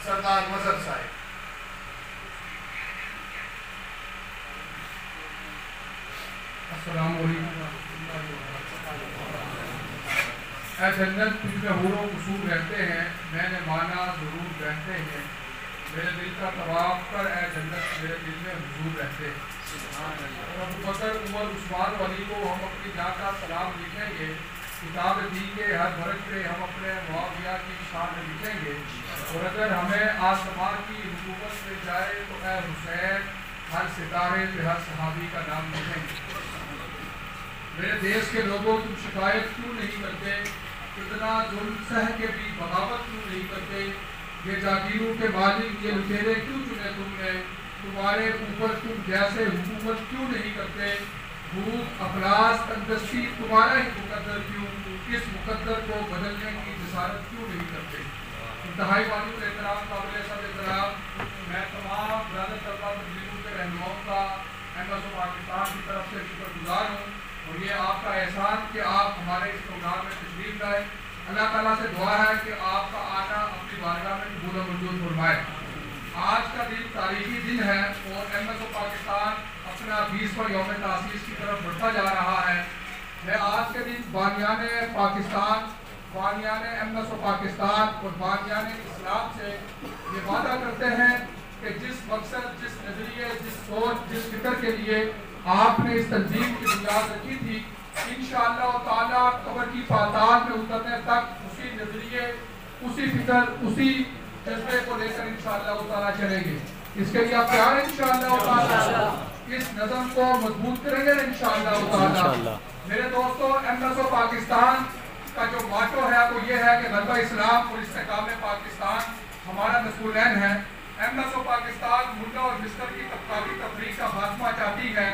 سردار مظہر صاحب. السلام علیکم ورحمۃ اللہ وبرکاتہ. اے جنت تجھ میں حور و قصور رہتے ہیں، میں نے مانا ضرور رہتے ہیں. میرے دل کا طواف کر اے جنت، میرے دل میں حضور رہتے ہیں. اور ابو بکر، عمر، عثمان و علی کو ہم اپنی جان کا سلام لکھیں گے. کتاب دی کے ہر برج پہ ہم اپنے معاویہ کی شان لکھیں گے. اور اگر ہمیں آسمان کی حکومت میں جائے تو اے حسین، ہر ستارے پہ ہر صحابی کا نام لکھیں گے. میرے دیش کے لوگوں تم شکایت کیوں نہیں کرتے؟ اتنا ظلم سہ کے بھی بغاوت کیوں نہیں کرتے؟ یہ جاگیروں کے مالک یہ لٹیرے کیوں چنے تم نے؟ تمہارے اوپر تم جیسے حکومت کیوں نہیں کرتے؟ بھوک، افلاس، تندرستی تمہارا ہی مقدر کیوں؟ اس مقدر کو بدلنے کی جسارت کیوں نہیں کرتے؟ انتہائی واجب احترام، قابل سب احترام، میں تمام برادر طلبہ تنظیموں کے رہنماؤں کا ایمبیسی آف پاکستان کی طرف سے شکر گزار ہوں. اور یہ آپ کا احسان کہ آپ ہمارے اس پروگرام میں تشریف لائے. اللہ تعالیٰ سے دعا ہے کہ آپ کا آنا اپنی بارگاہ میں قبول و منظور فرمائے. آج کا دن تاریخی دن ہے اور ایمبیسی آف پاکستان اپنا 20واں یوم تاسیس کی طرف بڑھتا جا رہا ہے. میں آج کے دن بانیان پاکستان، بانیان ایمبیسی آف پاکستان اور بانیان اسلام سے یہ وعدہ کرتے ہیں کہ جس مقصد، جس نظریے، جس سوچ، جس فکر کے لیے آپ نے اس تنظیم کی بنیاد رکھی تھی، انشاءاللہ تعالیٰ قبر کی پاتال میں اترنے تک اسی نظریے، اسی فکر، اسی جذبے کو لے کر انشاءاللہ تعالیٰ چلیں گے. اس کے لیے آپ تیار ہیں انشاءاللہ تعالیٰ؟ اس نظم کو مضبوط کریں گے انشاءاللہ تعالیٰ. میرے دوستو، ایمبیسی آف پاکستان کا جو ماٹو ہے وہ یہ ہے کہ غلبہ اسلام اور استحکام پاکستان ہمارا مسئولین ہے. ایمبیسی آف پاکستان ملا اور مصر کی طبقاتی تفریق کا خاتمہ چاہتی ہے.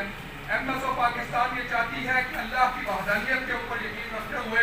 ایمبیسی آف پاکستان یہ چاہتی ہے کہ اللہ کی وحدانیت کے اوپر یقین رکھتے ہوئے،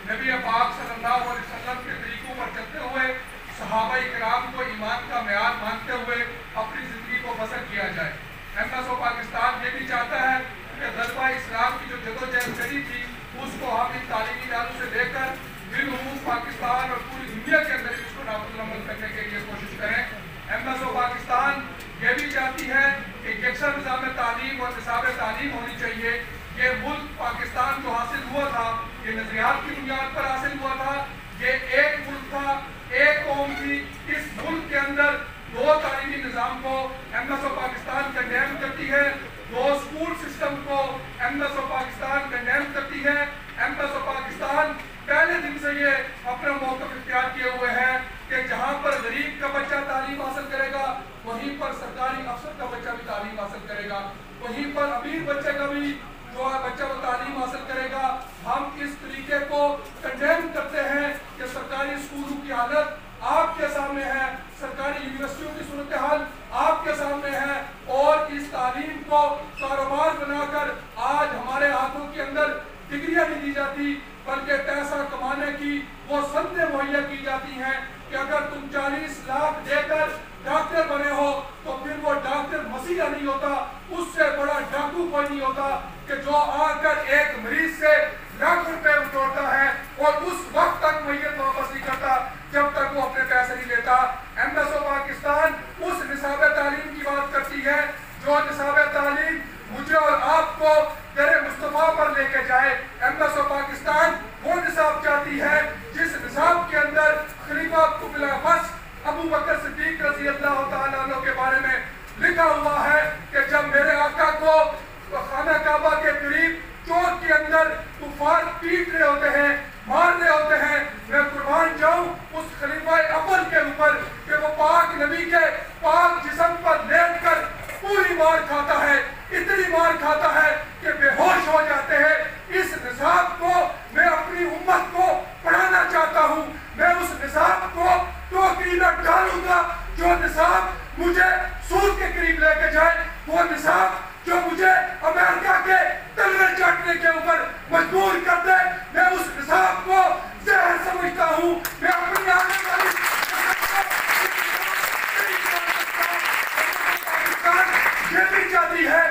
نبی پاک صلی اللہ علیہ وسلم کے طریقوں پر چلتے ہوئے، صحابہ کرام کو ایمان کا معیار مانتے ہوئے اپنی زندگی کو بسر کیا جائے. ایمبیسی آف پاکستان یہ بھی چاہتا ہے کہ غلبہ اسلام کی جو جدوجہد چلی تھی اس کو ہم ان تعلیمی اداروں سے لے کر بالعموم پاکستان اور پوری دنیا کے اندر اس کو نافذ عمل کرنے کے لیے کوشش کریں. ایمبیسی آف پاکستان یہ بھی چاہتی ہے کہ یکساں نظام تعلیم اور نصاب تعلیم ہونی چاہیے. یہ ملک پاکستان جو حاصل ہوا تھا یہ نظریات کی بنیاد پر حاصل ہوا تھا. یہ ایک ملک تھا، ایک قوم تھی. اس ملک کے اندر دو تعلیمی نظام کو ایمبیسی آف پاکستان کنڈیم کرتی ہے، دو اسکول سسٹم کو ایمبیسی آف پاکستان کنڈیم کرتی ہے. ایمبیسی آف پاکستان پہلے دن سے یہ اپنا موقف اختیار کیے ہوئے ہے کہ جہاں پر غریب کا بچہ تعلیم حاصل کرے گا وہیں پر سرکاری افسر کا بچہ بھی تعلیم حاصل کرے گا، وہیں پر امیر بچے کا بھی جو بچہ وہ تعلیم حاصل کرے گا. ہم اس طریقے کو کنڈیم کرتے ہیں کہ سرکاری اسکولوں کی حالت آپ کے سامنے ہے، سرکاری یونیورسٹیوں کی صورتحال آپ کے سامنے ہے، اور اس تعلیم کو کاروبار بنا کر آج ہمارے ہاتھوں کے اندر ڈگریاں نہیں دی جاتی بلکہ پیسہ کمانے کی وہ سندیں مہیا کی جاتی ہیں کہ اگر تم 40 لاکھ دے کر ڈاکٹر بنے ہو تو پھر وہ ڈاکٹر مسیحا نہیں ہوتا. اس سے بڑا ڈاکو کوئی نہیں ہوتا کہ جو آ کر ایک مریض سے لاکھ روپے اٹھاتا ہے اور اس وقت تک میت واپس نہیں کرتا جب تک وہ اپنے پیسے نہیں لیتا. ایمبیسی آف پاکستان اس نصاب تعلیم کی بات کرتی ہے جو نصاب تعلیم مجھے اور آپ کو در مصطفیٰ پر لے کے جائے. ایمبیسی آف پاکستان وہ نصاب چاہتی ہے جس نصاب کے اندر خلیفہ قبلہ بس ابو بکر صدیق رضی اللہ تعالیٰ عنہ کے بارے میں لکھا ہوا ہے کہ جب میرے آقا کو خانہ کعبہ کے قریب چوک کے اندر کفار پیٹ رہے ہوتے ہیں، مار رہے ہوتے ہیں، میں قربان جاؤں اس خلیفہ اول کے اوپر کہ وہ پاک نبی کے پاک جسم پر لیٹ کر پوری مار کھاتا ہے، اتنی مار کھاتا ہے کہ بے ہوش ہو جاتے ہیں. اس نصاب کو میں اپنی امت کو پڑھانا چاہتا ہوں. میں اس نصاب کو ٹوکری میں ڈالوں گا جو نصاب مجھے سود کے قریب لے کے جائے، وہ نصاب جو مجھے امریکہ کے تلوے چاٹنے کے اوپر مجبور کر دے. میں اس نصاب کو زہر سمجھتا ہوں. میں اپنی آنے والی یہ بھی چاہتی ہے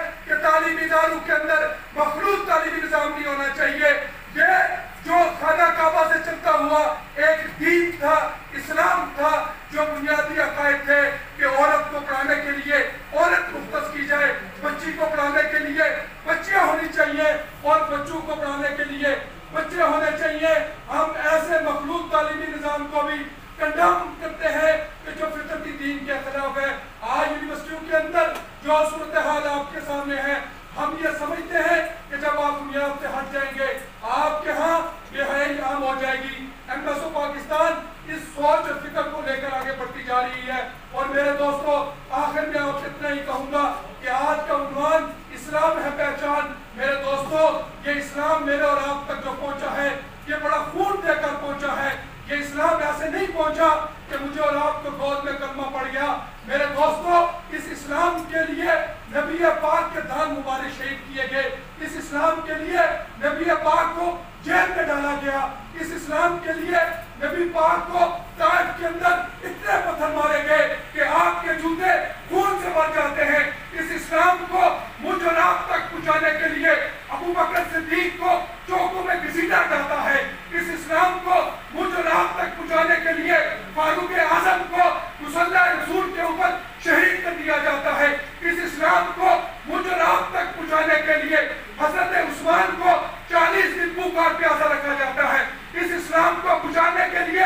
تعلیمی اداروں کے اندر مخلوط تعلیمی نظام نہیں ہونا چاہیے. یہ جو خانہ کعبہ سے چلتا ہوا ایک دین تھا، اسلام تھا، جو بنیادی عقائد تھے کہ عورت کو پڑھانے کے لیے عورت مختص کی جائے، بچی کو پڑھانے کے لیے بچیاں ہونی چاہیے اور بچوں کو پڑھانے کے لیے بچے ہونے چاہیے. ہم ایسے مخلوط تعلیمی نظام کو بھی کنڈم کرتے ہیں کہ جو فطرتی دین کے خلاف ہے. آج یونیورسٹیوں کے اندر جو صورتحال آپ کے سامنے ہے، ہم یہ سمجھتے ہیں کہ جب آپ بنیاد سے ہٹ جائیں گے آپ کے ہاں بے حیائی عام ہو جائے گی. ایمبیسی پاکستان اس سوچ اور فکر کو لے کر آگے بڑھتی جا رہی ہے. اور میرے دوستو، آخر میں آپ سے اتنا ہی کہوں گا کہ آج کا عنوان اسلام ہے پہچان. میرے دوستو، یہ اسلام میرے اور آپ تک جو پہنچا ہے یہ بڑا خون دے کر پہنچا ہے. یہ اسلام ایسے نہیں پہنچا کہ مجھے اور آپ کو گود میں کلمہ پڑ گیا. میرے دوستو، اس اسلام کے لیے نبی پاک کے دان مبارک شہید کیے گئے. اس اسلام کے لیے نبی پاک کو جیل میں ڈالا گیا. اس اسلام کے لیے نبی پاک کو طائف کے اندر اتنے پتھر مارے گئے کہ آپ کے جوتے خون سے بھر جاتے ہیں. اس اسلام کو مجھ اور آپ تک پہنچانے کے لیے ابو بکر صدیق کو چوکوں میں گھسیٹا جاتا ہے. اس اسلام کو مجھ اور آپ تک پہنچانے کے لیے فاروق اعظم کو مصلی رسول کے اوپر شہید کر دیا جاتا ہے. اس اسلام کو مجھ اور آپ تک پہنچانے کے لیے حضرت عثمان کو 40 دن بھوکا پیاسا رکھا جاتا ہے. اس اسلام کو پہنچانے کے لیے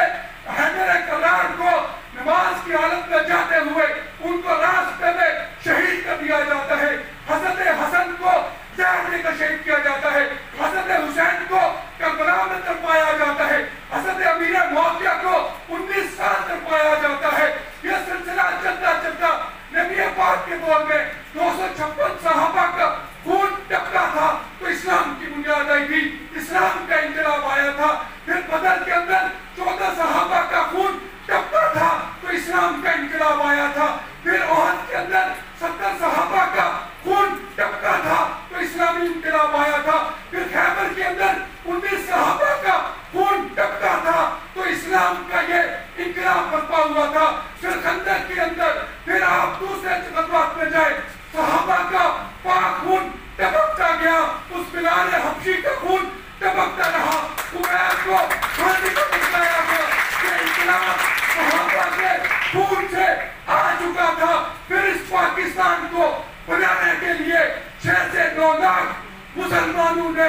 حیدر کرار کو نماز کی حالت میں جاتے ہوئے ان کو راستے میں شہید کر دیا جاتا ہے. حضرت حسن کو زہر دے کر شہید کیا جاتا ہے. حضرت حسین کو کربلا میں تڑپایا جاتا ہے. حضرت امیر معاویہ کو 19 سال تڑپایا جاتا ہے. یہ سلسلہ چلتا چلتا نبی پاک کے دور میں 256 صحابہ کا خون ٹپکا تھا تو اسلام کی بنیاد آئی تھی، اسلام کا انقلاب آیا تھا. پھر بدر کے اندر 14 صحابہ کا خون ٹپکا تھا تو اسلام کا انقلاب آیا تھا. پھر احد کے اندر 70 صحابہ کا خون ٹپکا تھا تو اسلامی انقلاب آیا تھا. پھر خیبر کے اندر 19 صحابہ کا خون ٹپکا تھا تو اسلام کا یہ انقلاب برپا ہوا تھا. پھر خندق کے اندر پھر آپ دوسرے غزوات میں جائے، صحابہ کا پاک خون ٹپکتا گیا، اس بلال حبشی کا خون ٹپکتا رہا. خبیب کو پھانسی پر لٹکایا گیا. یہ انقلاب صحابہ کے خون سے آ چکا تھا. پھر اس پاکستان کو بنانے کے لیے 6 سے 9 لاکھ مسلمانوں نے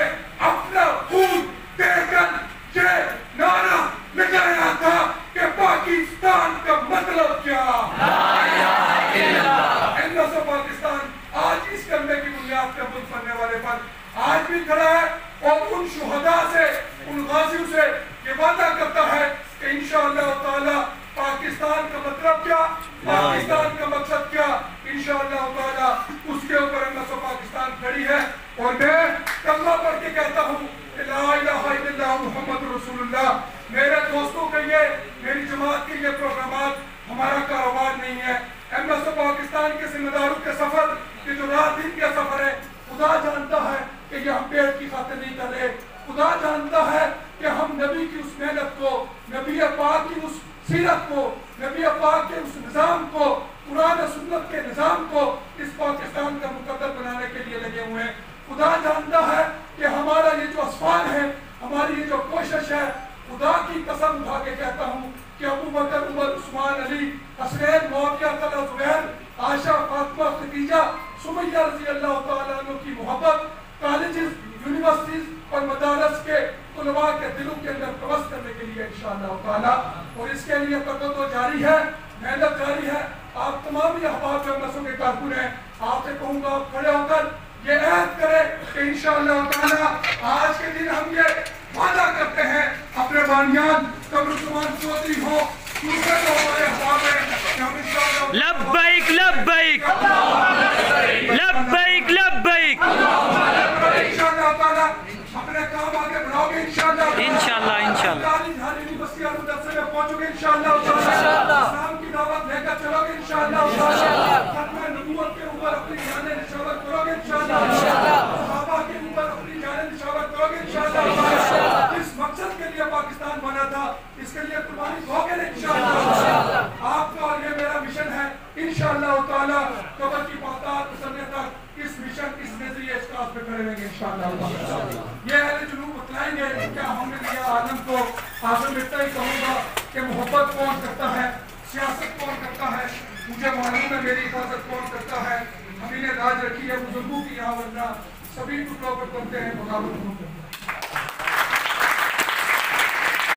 اپنا خون دے کر یہ نعرہ لگایا تھا کہ پاکستان کا مطلب کیا؟ لا الہ الا اللہ. ایمبیسی پاکستان آج اس کلمے کی بنیاد پر بت بننے والے پر آج بھی کھڑا ہے اور ان شہداء سے، ان غازیوں سے یہ وعدہ کرتا ہے کہ انشاءاللہ تعالی پاکستان کا مطلب کیا، پاکستان کا مقصد کیا، انشاءاللہ تعالی اس کے اوپر ایمبیسی پاکستان کھڑی ہے. اور میں کلمہ پڑھ کے کہتا ہوں کہ لا الہ الا اللہ محمد رسول اللہ. میرے دوستوں کے لیے، میری جماعت کے یہ پروگرامات ہمارا کاروبار نہیں ہے. ایمبیسی پاکستان کے ذمہ داروں کے سفر، یہ جو رات دن کا سفر ہے، خدا جانتا ہے کہ یہ ہم پیٹ کی خاطر نہیں کر رہے. خدا جانتا ہے کہ ہم نبی کی اس محنت کو، نبی پاک کی اس سیرت کو، نبی پاک کے اس نظام کو، قرآن و سنت کے نظام کو اس پاکستان کا مقدر بنانے کے لیے لگے ہوئے ہیں. خدا جانتا ہے کہ ہمارا یہ جو اسفار ہے، ہماری یہ جو کوشش ہے، خدا کی قسم اٹھا کے کہتا ہوں کہ ابو بکر، عمر، عثمان، علی، حسین، معاویہ، طلحہ، زبیر، عائشہ، فاطمہ، خدیجہ، سمیہ رضی اللہ تعالیٰ عنہ کی محبت کالجز، یونیورسٹیز اور مدارس کے طلباء کے دلوں کے اندر پروس کرنے کے لیے انشاءاللہ تعالیٰ. اور اس کے لیے قدرت و جاری ہے، محنت جاری ہے. آپ تمام ہی احباب جو ایمبیسی کے کارکن ہیں، آپ سے کہوں گا آپ کھڑے ہو کر یہ عہد کریں کہ انشاءاللہ تعالیٰ آج کے دن ہم یہ وعدہ کرتے ہیں اپنے بانیان قمرالزمان چودھری ہو، دوسرے جو ہمارے احباب ہیں کہ ہم انشاءاللہ لبیک لبیک لبیک لبیک انشاءاللہ تعالیٰ اپنے کام آگے بڑھاؤ گے انشاءاللہ انشاءاللہ یونیورسٹی اور مدرسے میں پہنچو گے انشاءاللہ اسلام کی دعوت لے کر چلو گے انشاءاللہ ختم نبوت کے اوپر اپنی جانیں نشاور کرو گے انشاءاللہ صحابہ کے اوپر اپنی جانیں نشاور کرو گے انشاءاللہ. اس مقصد کے لیے پاکستان بنا تھا، اس کے لیے قربانی دو گے انشاءاللہ. آپ کا اور یہ میرا مشن ہے انشاءاللہ تعالیٰ قبر کی پاتار گزرنے تک اس مشن، اس پہ کھڑے رہیں گے انشاءاللہ. یہ اہل جنوب بتلائیں گے کیا ہم نے لیا عالم کو. آخر میں اتنا ہی کہوں گا کہ محبت کون کرتا ہے, سیاست کون کرتا ہے, مجھے معلوم ہے میری حفاظت کون کرتا ہے. ہم نے راج رکھی ہے بزرگوں کی, یہاں ورنہ سبھی ٹکڑوں پر بنتے ہیں, بغاوت کون کرتا ہے.